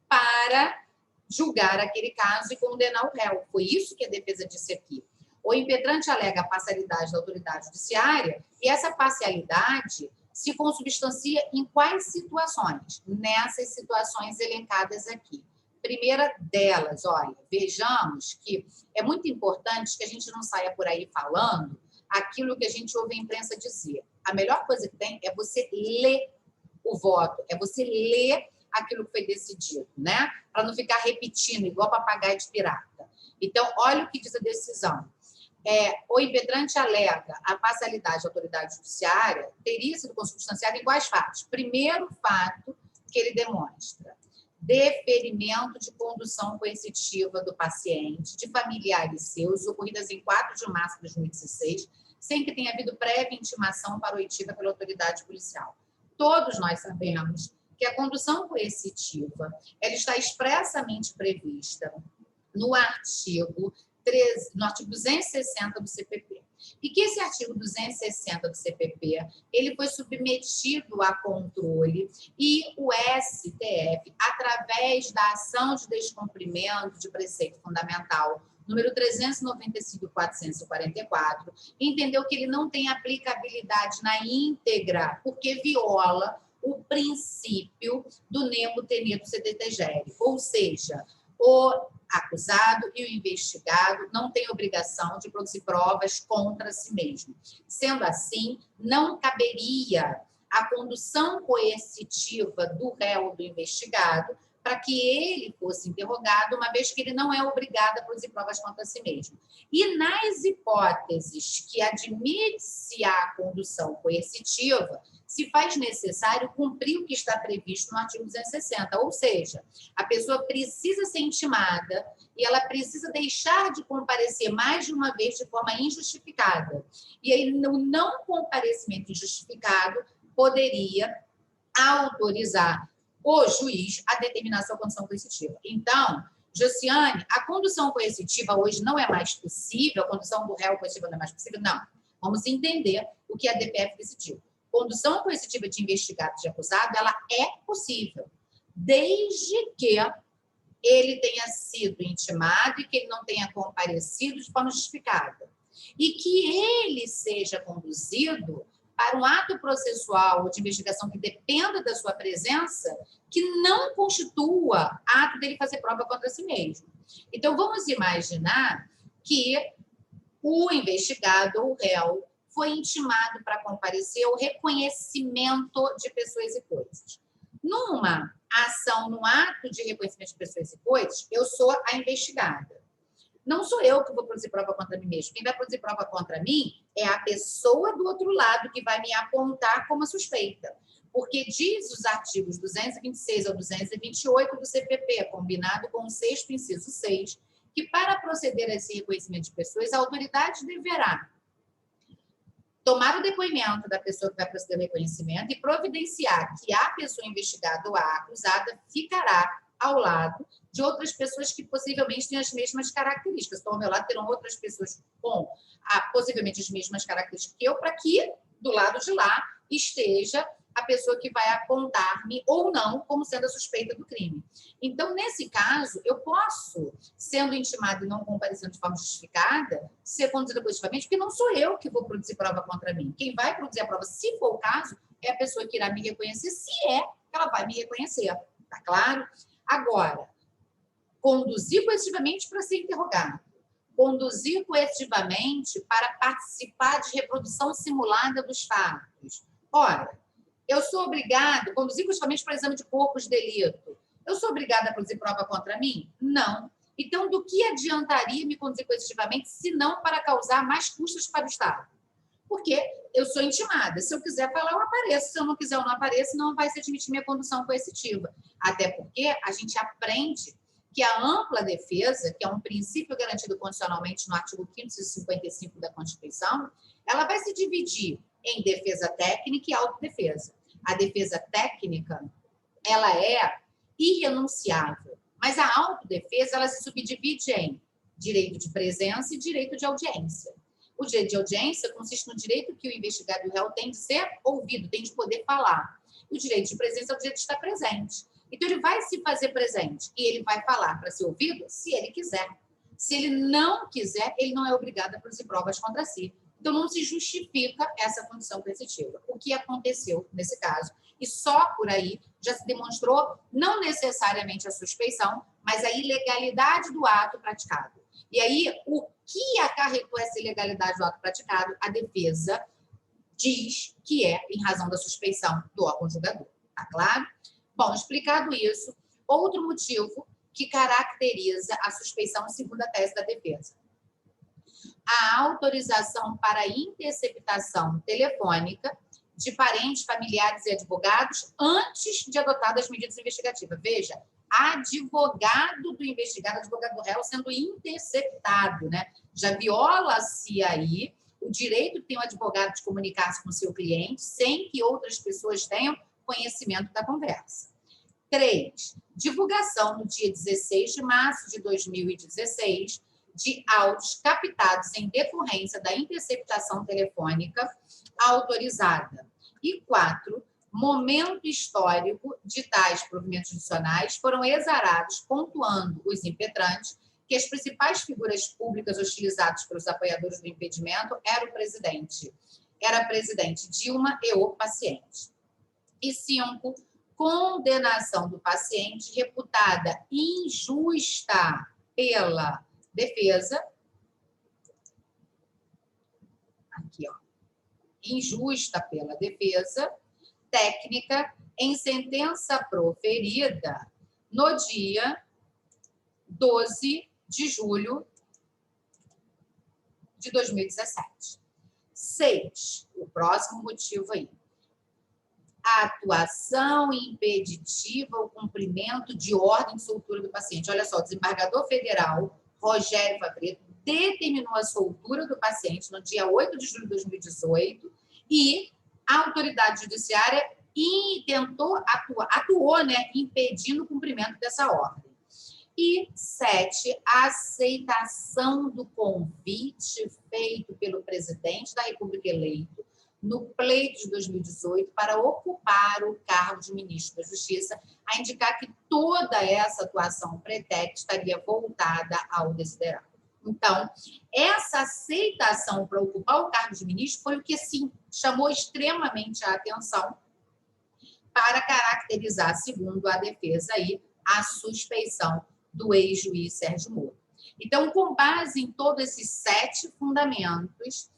para julgar aquele caso e condenar o réu. Foi isso que a defesa disse aqui. O impetrante alega a parcialidade da autoridade judiciária e essa parcialidade se consubstancia em quais situações? Nessas situações elencadas aqui. Primeira delas, olha, vejamos que é muito importante que a gente não saia por aí falando aquilo que a gente ouve a imprensa dizer. A melhor coisa que tem é você ler o voto, é você ler aquilo que foi decidido, né? Para não ficar repetindo, igual papagaio de pirata. Então, olha o que diz a decisão. O impetrante alega a parcialidade da autoridade judiciária teria sido consubstanciada em quais fatos? Primeiro fato que ele demonstra: deferimento de condução coercitiva do paciente, de familiares seus, ocorridas em 4 de março de 2016, sem que tenha havido prévia intimação para oitiva pela autoridade policial. Todos nós sabemos que a condução coercitiva ela está expressamente prevista no artigo 260 do CPP. E que esse artigo 260 do CPP, ele foi submetido a controle e o STF, através da ação de descumprimento de preceito fundamental número 395.444, entendeu que ele não tem aplicabilidade na íntegra, porque viola o princípio do nemo tenedo sedetegere, ou seja, o acusado e o investigado não têm obrigação de produzir provas contra si mesmo. Sendo assim, não caberia a condução coercitiva do réu ou do investigado para que ele fosse interrogado, uma vez que ele não é obrigado a produzir provas contra si mesmo. E nas hipóteses que admite-se a condução coercitiva, se faz necessário cumprir o que está previsto no artigo 260, ou seja, a pessoa precisa ser intimada e ela precisa deixar de comparecer mais de uma vez de forma injustificada. E aí, no não comparecimento injustificado, poderia autorizar o juiz a determinar sua condução coercitiva. Então, Josiane, a condução coercitiva hoje não é mais possível, a condução do réu coercitiva não é mais possível? Não. Vamos entender o que a DPF decidiu. Condução coercitiva de investigado e de acusado, ela é possível, desde que ele tenha sido intimado e que ele não tenha comparecido de forma justificada. E que ele seja conduzido para um ato processual ou de investigação que dependa da sua presença, que não constitua ato dele fazer prova contra si mesmo. Então, vamos imaginar que o investigado ou o réu foi intimado para comparecer ao reconhecimento de pessoas e coisas. Numa a ação no ato de reconhecimento de pessoas e coisas, eu sou a investigada. Não sou eu que vou produzir prova contra mim mesmo. Quem vai produzir prova contra mim é a pessoa do outro lado que vai me apontar como suspeita. Porque diz os artigos 226 ao 228 do CPP, combinado com o 6º inciso 6, que para proceder a esse reconhecimento de pessoas, a autoridade deverá tomar o depoimento da pessoa que vai proceder ao reconhecimento e providenciar que a pessoa investigada ou a acusada ficará ao lado de outras pessoas que possivelmente têm as mesmas características. Então, ao meu lado terão outras pessoas com possivelmente as mesmas características que eu, para que do lado de lá esteja a pessoa que vai apontar-me ou não como sendo a suspeita do crime. Então, nesse caso, eu posso, sendo intimada e não comparecendo de forma justificada, ser conduzida positivamente, porque não sou eu que vou produzir prova contra mim. Quem vai produzir a prova, se for o caso, é a pessoa que irá me reconhecer, se é que ela vai me reconhecer. Tá claro? Agora, conduzir coercitivamente para ser interrogado, conduzir coercitivamente para participar de reprodução simulada dos fatos. Ora, eu sou obrigada, conduzir coercitivamente para exame de corpo de delito. Eu sou obrigada a produzir prova contra mim? Não. Então, do que adiantaria me conduzir coercitivamente, se não para causar mais custos para o Estado? Porque eu sou intimada. Se eu quiser falar, eu apareço. Se eu não quiser, eu não apareço, não vai se admitir minha condução coercitiva. Até porque a gente aprende que a ampla defesa, que é um princípio garantido constitucionalmente no artigo 5º, inciso 55 da Constituição, ela vai se dividir em defesa técnica e autodefesa. A defesa técnica, ela é irrenunciável, mas a autodefesa, ela se subdivide em direito de presença e direito de audiência. O direito de audiência consiste no direito que o investigado e o réu tem de ser ouvido, tem de poder falar. E o direito de presença é o direito de estar presente. Então, ele vai se fazer presente e ele vai falar para ser ouvido se ele quiser. Se ele não quiser, ele não é obrigado a produzir provas contra si. Então, não se justifica essa condição coercitiva. O que aconteceu nesse caso? E só por aí já se demonstrou não necessariamente a suspeição, mas a ilegalidade do ato praticado. E aí, o que acarretou essa ilegalidade do ato praticado? A defesa diz que é em razão da suspeição do órgão julgador. Tá claro? Bom, explicado isso, outro motivo que caracteriza a suspeição segundo a tese da defesa. A autorização para interceptação telefônica de parentes, familiares e advogados antes de adotadas medidas investigativas. Veja, advogado do investigado, advogado do réu sendo interceptado, né? Já viola-se aí o direito que tem o advogado de comunicar-se com o seu cliente sem que outras pessoas tenham conhecimento da conversa. 3. Divulgação no dia 16 de março de 2016 de áudios captados em decorrência da interceptação telefônica autorizada. E 4. Momento histórico de tais provimentos judiciais foram exarados, pontuando os impetrantes que as principais figuras públicas hostilizadas pelos apoiadores do impedimento era a presidente Dilma e o paciente. E 5. Condenação do paciente reputada injusta pela defesa. Aqui, ó. Injusta pela defesa técnica em sentença proferida no dia 12 de julho de 2017. 6. O próximo motivo aí. A atuação impeditiva ao cumprimento de ordem de soltura do paciente. Olha só, o desembargador federal Rogério Favreto determinou a soltura do paciente no dia 8 de julho de 2018 e a autoridade judiciária atuou, né, impedindo o cumprimento dessa ordem. E 7, a aceitação do convite feito pelo presidente da República eleito no pleito de 2018 para ocupar o cargo de ministro da Justiça, a indicar que toda essa atuação pretérita estaria voltada ao desiderado. Então, essa aceitação para ocupar o cargo de ministro foi o que, sim, chamou extremamente a atenção para caracterizar, segundo a defesa, aí, a suspeição do ex-juiz Sérgio Moro. Então, com base em todos esses 7 fundamentos,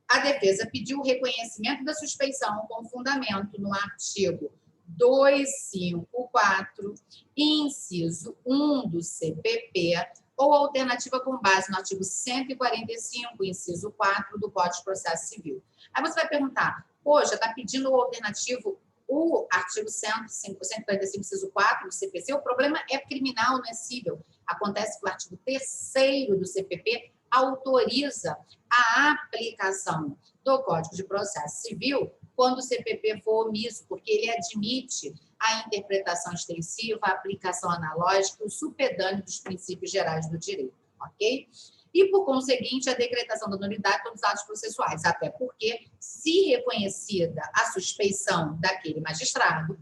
a defesa pediu o reconhecimento da suspeição com fundamento no artigo 254, inciso 1 do CPP, ou alternativa com base no artigo 145, inciso 4 do Código de Processo Civil. Aí você vai perguntar, poxa, está pedindo o alternativo, o artigo 145, inciso 4 do CPC, o problema é criminal, não é cível. Acontece que o artigo 3º do CPP autoriza a aplicação do Código de Processo Civil quando o CPP for omisso, porque ele admite a interpretação extensiva, a aplicação analógica, o supedâneo dos princípios gerais do direito, ok? E, por conseguinte, a decretação da nulidade de todos os atos processuais, até porque, se reconhecida a suspeição daquele magistrado,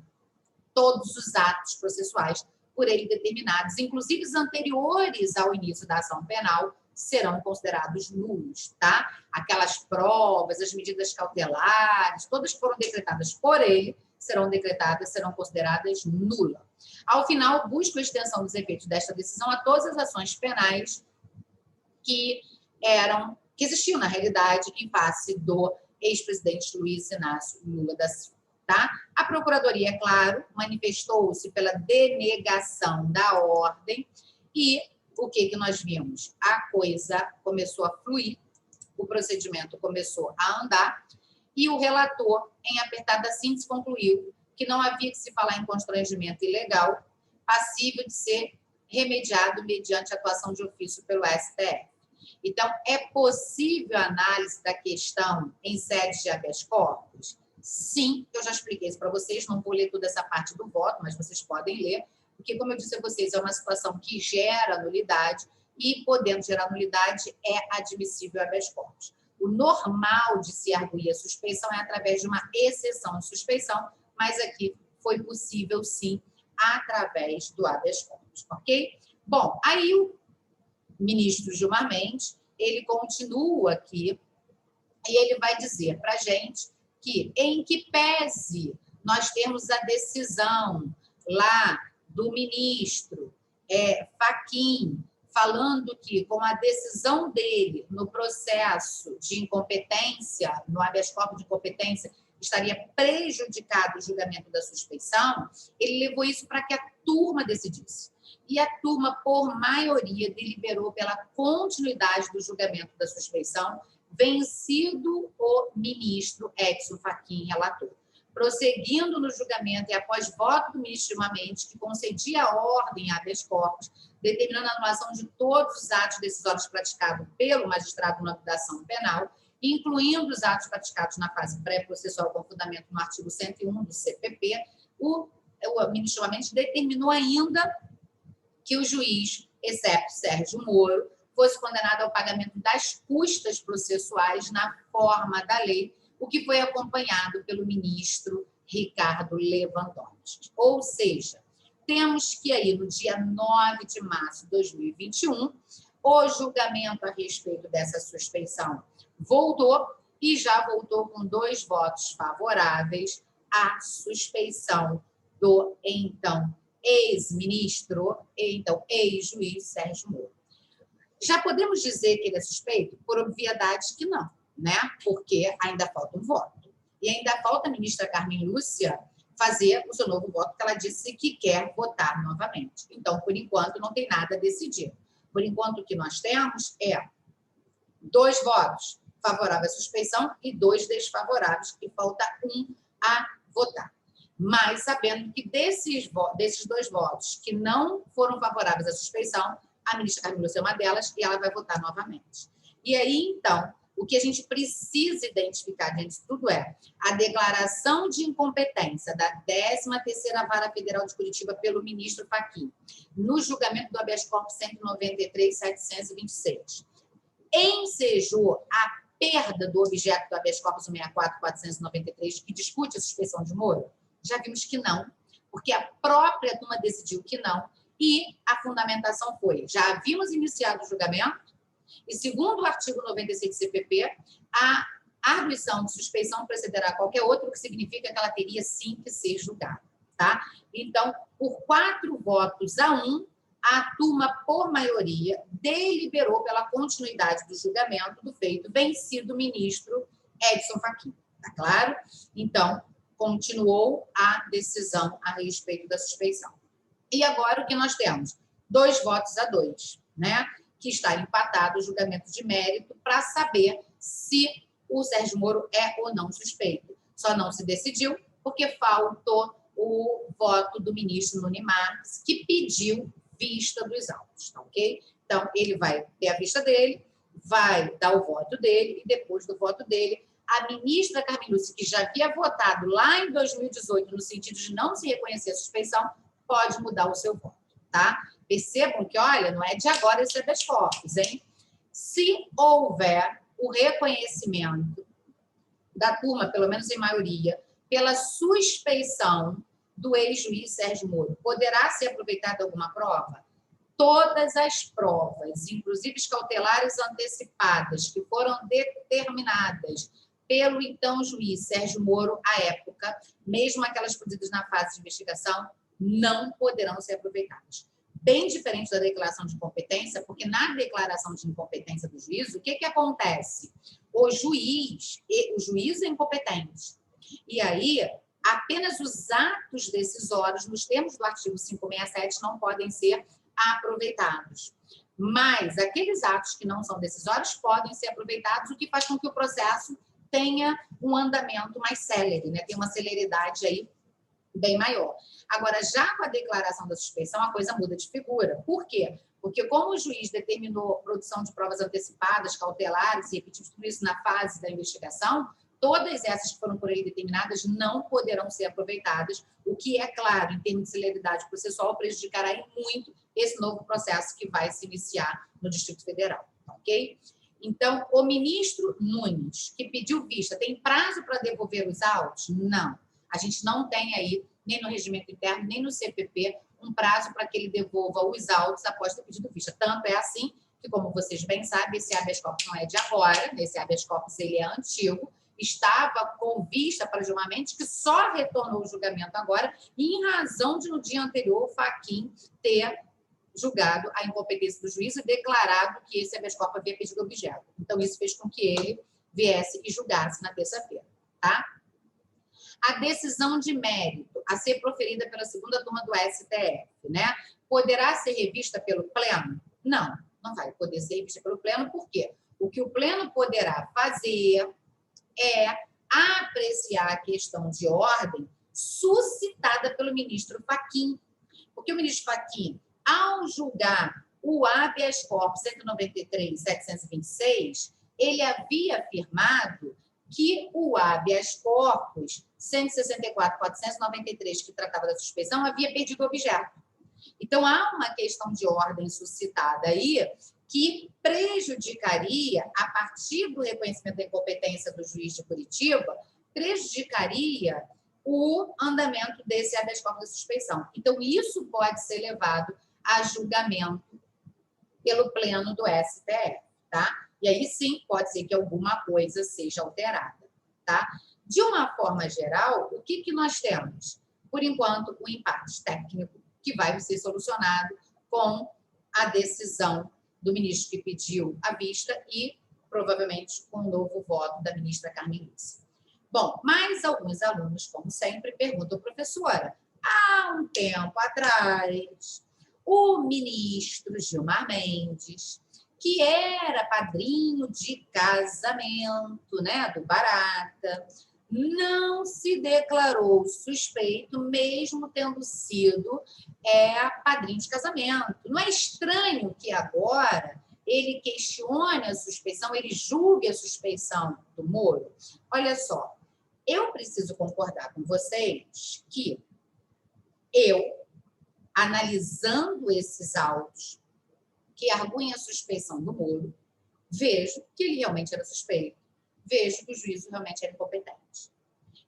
todos os atos processuais por ele determinados, inclusive os anteriores ao início da ação penal, serão considerados nulos, tá? Aquelas provas, as medidas cautelares, todas que foram decretadas por ele, serão consideradas nulas. Ao final, busco a extensão dos efeitos desta decisão a todas as ações penais que existiam, na realidade, em face do ex-presidente Luiz Inácio Lula da Silva. Tá? A Procuradoria, é claro, manifestou-se pela denegação da ordem e o que nós vimos? A coisa começou a fluir, o procedimento começou a andar e o relator, em apertada síntese, concluiu que não havia que se falar em constrangimento ilegal passível de ser remediado mediante atuação de ofício pelo STF. Então, é possível a análise da questão em sede de habeas corpus? Sim, eu já expliquei isso para vocês, não vou ler toda essa parte do voto, mas vocês podem ler, porque, como eu disse a vocês, é uma situação que gera nulidade e, podendo gerar nulidade, é admissível habeas corpus. O normal de se arguir a suspeição é através de uma exceção de suspeição, mas aqui foi possível, sim, através do habeas corpus, ok? Bom, aí o ministro Gilmar Mendes, ele continua aqui e ele vai dizer para a gente que, em que pese nós temos a decisão lá do ministro Fachin, falando que, com a decisão dele no processo de incompetência, no habeas corpus de incompetência, estaria prejudicado o julgamento da suspeição, ele levou isso para que a turma decidisse. E a turma, por maioria, deliberou pela continuidade do julgamento da suspeição, vencido o ministro Edson Fachin, relator. Prosseguindo no julgamento e após voto do ministro Gilmar Mendes, que concedia a ordem a habeas corpus, determinando a anulação de todos os atos decisórios praticados pelo magistrado na ação penal, incluindo os atos praticados na fase pré-processual com fundamento no artigo 101 do CPP, o ministro Gilmar Mendes determinou ainda que o juiz, excepto Sérgio Moro, fosse condenado ao pagamento das custas processuais na forma da lei, o que foi acompanhado pelo ministro Ricardo Lewandowski. Ou seja, temos que aí, no dia 9 de março de 2021, o julgamento a respeito dessa suspeição voltou e já voltou com 2 votos favoráveis à suspeição do, então, ex-ministro, então, ex-juiz Sérgio Moro. Já podemos dizer que ele é suspeito? Por obviedade que não, né? Porque ainda falta um voto. E ainda falta a ministra Carmen Lúcia fazer o seu novo voto, porque ela disse que quer votar novamente. Então, por enquanto, não tem nada decidido. Por enquanto, o que nós temos é 2 votos favoráveis à suspeição e 2 desfavoráveis, e falta 1 a votar. Mas sabendo que desses 2 votos que não foram favoráveis à suspeição, a ministra Carmen Lúcia é uma delas e ela vai votar novamente. E aí, então, o que a gente precisa identificar diante de tudo é a declaração de incompetência da 13ª Vara Federal de Curitiba pelo ministro Fachin, no julgamento do habeas corpus 193.726. Ensejou a perda do objeto do habeas corpus 164.493, que discute a suspeição de Moro? Já vimos que não, porque a própria turma decidiu que não, e a fundamentação foi: já havíamos iniciado o julgamento, e segundo o artigo 96 do CPP, a arguição de suspeição precederá qualquer outro, o que significa que ela teria sim que ser julgada. Tá? Então, por 4 votos a 1, a turma, por maioria, deliberou pela continuidade do julgamento do feito vencido o ministro Edson Fachin. Tá claro? Então, continuou a decisão a respeito da suspeição. E agora o que nós temos? 2 votos a 2, né? Que está empatado o julgamento de mérito para saber se o Sérgio Moro é ou não suspeito. Só não se decidiu porque faltou o voto do ministro Nunes Marques, que pediu vista dos autos, tá, ok? Então, ele vai ter a vista dele, vai dar o voto dele, e depois do voto dele, a ministra Carmen Lúcia, que já havia votado lá em 2018, no sentido de não se reconhecer a suspeição, pode mudar o seu voto, tá? Percebam que, olha, não é de agora esse habeas corpus, hein? Se houver o reconhecimento da turma, pelo menos em maioria, pela suspeição do ex-juiz Sérgio Moro, poderá ser aproveitada alguma prova? Todas as provas, inclusive as cautelares antecipadas, que foram determinadas pelo então juiz Sérgio Moro à época, mesmo aquelas produzidas na fase de investigação, não poderão ser aproveitadas. Bem diferente da declaração de incompetência, porque na declaração de incompetência do juiz, o que acontece? O juiz é incompetente. E aí, apenas os atos decisórios, nos termos do artigo 567, não podem ser aproveitados. Mas aqueles atos que não são decisórios podem ser aproveitados, o que faz com que o processo tenha um andamento mais célere, né? Tem uma celeridade aí bem maior. Agora, já com a declaração da suspeição, a coisa muda de figura. Por quê? Porque como o juiz determinou produção de provas antecipadas, cautelares, e repetiu tudo isso na fase da investigação, todas essas que foram por ele determinadas não poderão ser aproveitadas, o que, é claro, em termos de celeridade processual, prejudicará em muito esse novo processo que vai se iniciar no Distrito Federal, ok? Então, o ministro Nunes, que pediu vista, tem prazo para devolver os autos? Não. A gente não tem aí, nem no regimento interno, nem no CPP, um prazo para que ele devolva os autos após ter pedido vista. Tanto é assim que, como vocês bem sabem, esse habeas corpus não é de agora, esse habeas corpus ele é antigo, estava com vista para julgamento, que só retornou o julgamento agora, em razão de, no dia anterior, o Fachin ter julgado a incompetência do juiz e declarado que esse habeas corpus havia pedido objeto. Então, isso fez com que ele viesse e julgasse na terça-feira, tá? A decisão de mérito a ser proferida pela segunda turma do STF, né? Poderá ser revista pelo Pleno? Não, não vai poder ser revista pelo Pleno, por quê? O que o Pleno poderá fazer é apreciar a questão de ordem suscitada pelo ministro Fachin. Porque o ministro Fachin, ao julgar o habeas corpus 193.726, ele havia afirmado que o habeas corpus 164.493, que tratava da suspeição, havia perdido objeto. Então, há uma questão de ordem suscitada aí que prejudicaria, a partir do reconhecimento da incompetência do juiz de Curitiba, prejudicaria o andamento desse habeas corpus da suspeição. Então, isso pode ser levado a julgamento pelo Pleno do STF, tá? E aí, sim, pode ser que alguma coisa seja alterada, tá? De uma forma geral, o que nós temos? Por enquanto, um empate técnico que vai ser solucionado com a decisão do ministro que pediu a vista e, provavelmente, com o novo voto da ministra Carmen Lúcia. Bom, mas alguns alunos, como sempre, perguntam, professora, há um tempo atrás, o ministro Gilmar Mendes, que era padrinho de casamento, né, do Barata, não se declarou suspeito, mesmo tendo sido padrinho de casamento. Não é estranho que agora ele questione a suspeição, ele julgue a suspeição do Moro? Olha só, eu preciso concordar com vocês que eu, analisando esses autos que arguem a suspeição do Moro, vejo que ele realmente era suspeito, vejo que o juízo realmente era incompetente.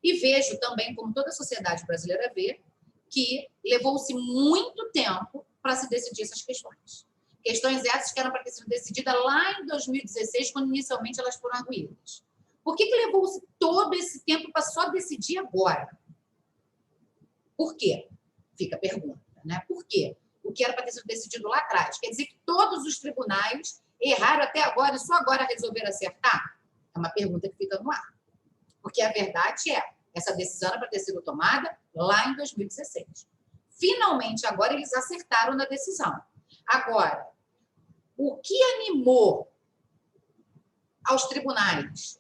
E vejo também, como toda a sociedade brasileira vê, que levou-se muito tempo para se decidir essas questões. Questões essas que eram para ter sido decididas lá em 2016, quando inicialmente elas foram arguídas. Por que levou-se todo esse tempo para só decidir agora? Por quê? Fica a pergunta, né? Por quê? O que era para ter sido decidido lá atrás. Quer dizer que todos os tribunais erraram até agora e só agora resolveram acertar? É uma pergunta que fica no ar. Porque a verdade Essa decisão era para ter sido tomada lá em 2016. Finalmente, agora eles acertaram na decisão. Agora, o que animou aos tribunais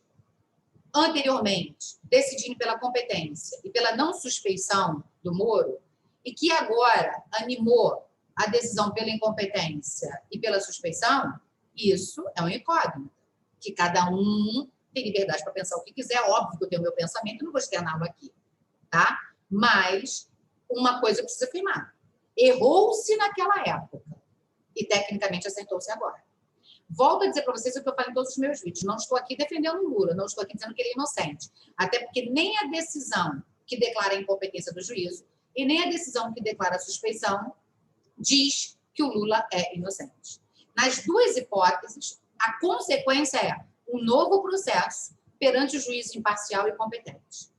anteriormente decidirem pela competência e pela não suspeição do Moro, e que agora animou a decisão pela incompetência e pela suspeição, isso é um incógnito, que cada um tem liberdade para pensar o que quiser. Óbvio que eu tenho o meu pensamento, não vou externá-lo aqui, tá? Mas uma coisa eu preciso afirmar: errou-se naquela época e tecnicamente acertou-se agora. Volto a dizer para vocês o que eu falo em todos os meus vídeos: não estou aqui defendendo o Lula, não estou aqui dizendo que ele é inocente, até porque nem a decisão que declara a incompetência do juízo e nem a decisão que declara a suspeição diz que o Lula é inocente. Nas duas hipóteses, a consequência é um novo processo perante o juízo imparcial e competente.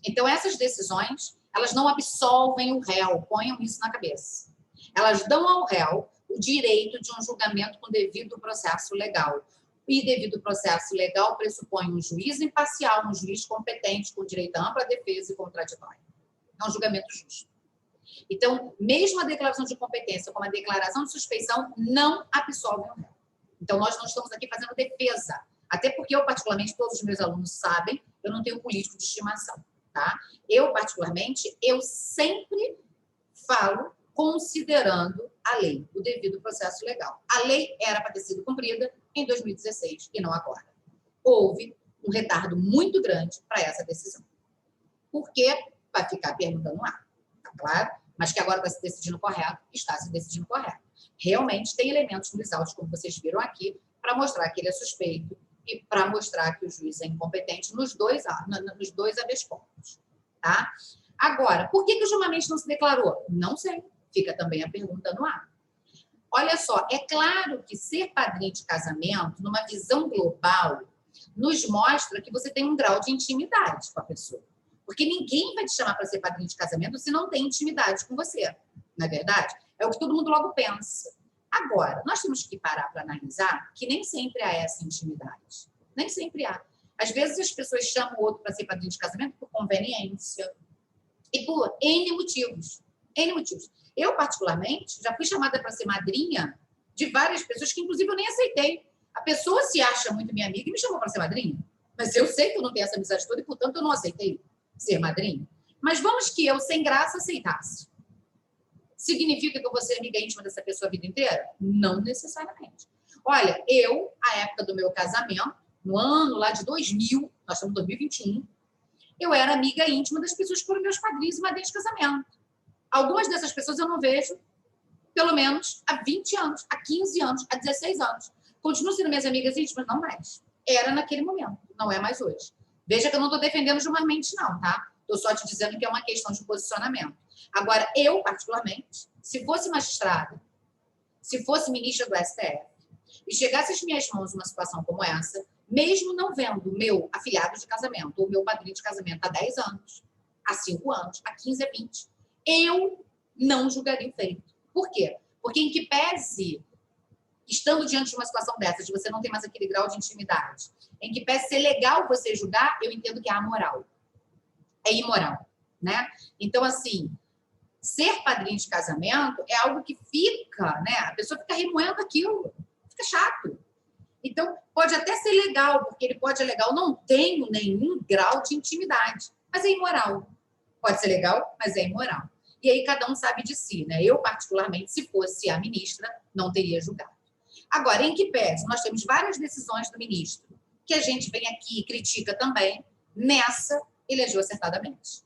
Então, essas decisões, elas não absolvem o réu, ponham isso na cabeça. Elas dão ao réu o direito de um julgamento com devido processo legal. E devido processo legal pressupõe um juiz imparcial, um juiz competente, com direito à ampla defesa e contraditório. É um julgamento justo. Então, mesmo a declaração de competência como a declaração de suspeição não absolvem o réu. Então, nós não estamos aqui fazendo defesa. Até porque eu, particularmente, todos os meus alunos sabem, eu não tenho político de estimação, tá? Eu, particularmente, eu sempre falo considerando a lei, o devido processo legal. A lei era para ter sido cumprida em 2016 e não agora. Houve um retardo muito grande para essa decisão. Por quê? Vai ficar perguntando lá, tá claro? Mas que agora está se decidindo correto, está se decidindo correto. Realmente tem elementos nos autos, como vocês viram aqui, para mostrar que ele é suspeito e para mostrar que o juiz é incompetente nos dois habeas corpus, tá? Agora, por que o julgamento não se declarou? Não sei. Fica também a pergunta no ar. Olha só, é claro que ser padrinho de casamento, numa visão global, nos mostra que você tem um grau de intimidade com a pessoa. Porque ninguém vai te chamar para ser padrinho de casamento se não tem intimidade com você, não é verdade? É o que todo mundo logo pensa. Agora, nós temos que parar para analisar que nem sempre há essa intimidade. Nem sempre há. Às vezes as pessoas chamam o outro para ser padrinho de casamento por conveniência e por N motivos. N motivos. Eu, particularmente, já fui chamada para ser madrinha de várias pessoas que, inclusive, eu nem aceitei. A pessoa se acha muito minha amiga e me chamou para ser madrinha. Mas eu sei que eu não tenho essa amizade toda e, portanto, eu não aceitei ser madrinha. Mas vamos que eu, sem graça, aceitasse. Significa que eu vou ser amiga íntima dessa pessoa a vida inteira? Não necessariamente. Olha, eu, à época do meu casamento, no ano lá de 2000, nós estamos em 2021, eu era amiga íntima das pessoas que foram meus padrinhos e madrinhas de casamento. Algumas dessas pessoas eu não vejo, pelo menos, há 20 anos, há 15 anos, há 16 anos. Continuam sendo minhas amigas íntimas? Não mais. Era naquele momento, não é mais hoje. Veja que eu não estou defendendo Gilmar-Mendes, não, tá? Estou só te dizendo que é uma questão de posicionamento. Agora, eu, particularmente, se fosse magistrada, se fosse ministra do STF, e chegasse às minhas mãos uma situação como essa, mesmo não vendo meu afilhado de casamento ou meu padrinho de casamento há 10 anos, há 5 anos, há 15, há 20, eu não julgaria o feito. Por quê? Porque em que pese, estando diante de uma situação dessa, de você não ter mais aquele grau de intimidade, em que pese ser legal você julgar, eu entendo que é amoral. É imoral, né? Então, assim, ser padrinho de casamento é algo que fica, né? A pessoa fica remoendo aquilo, fica chato. Então, pode até ser legal, porque ele pode alegar, eu não tenho nenhum grau de intimidade, mas é imoral. Pode ser legal, mas é imoral. E aí cada um sabe de si, né? Eu, particularmente, se fosse a ministra, não teria julgado. Agora, em que pese, nós temos várias decisões do ministro que a gente vem aqui e critica também, nessa elegeu acertadamente.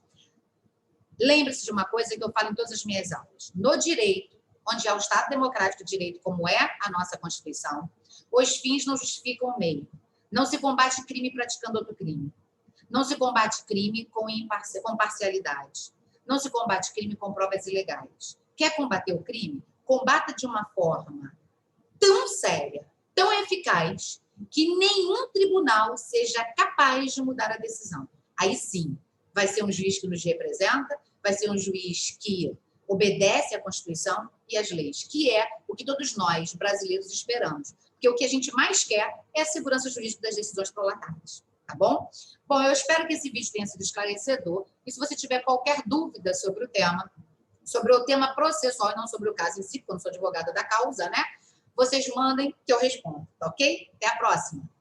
Lembre-se de uma coisa que eu falo em todas as minhas aulas. No direito, onde há o Estado Democrático de Direito, como é a nossa Constituição, os fins não justificam o meio. Não se combate crime praticando outro crime. Não se combate crime com parcialidade. Não se combate crime com provas ilegais. Quer combater o crime? Combata de uma forma tão séria, tão eficaz, que nenhum tribunal seja capaz de mudar a decisão. Aí sim, vai ser um juiz que nos representa, vai ser um juiz que obedece à Constituição e às leis, que é o que todos nós, brasileiros, esperamos. Porque o que a gente mais quer é a segurança jurídica das decisões prolatadas. tá bom? Bom, eu espero que esse vídeo tenha sido esclarecedor. E se você tiver qualquer dúvida sobre o tema processual e não sobre o caso em si, porque eu não sou advogada da causa, né? Vocês mandem que eu respondo, tá ok? Até a próxima!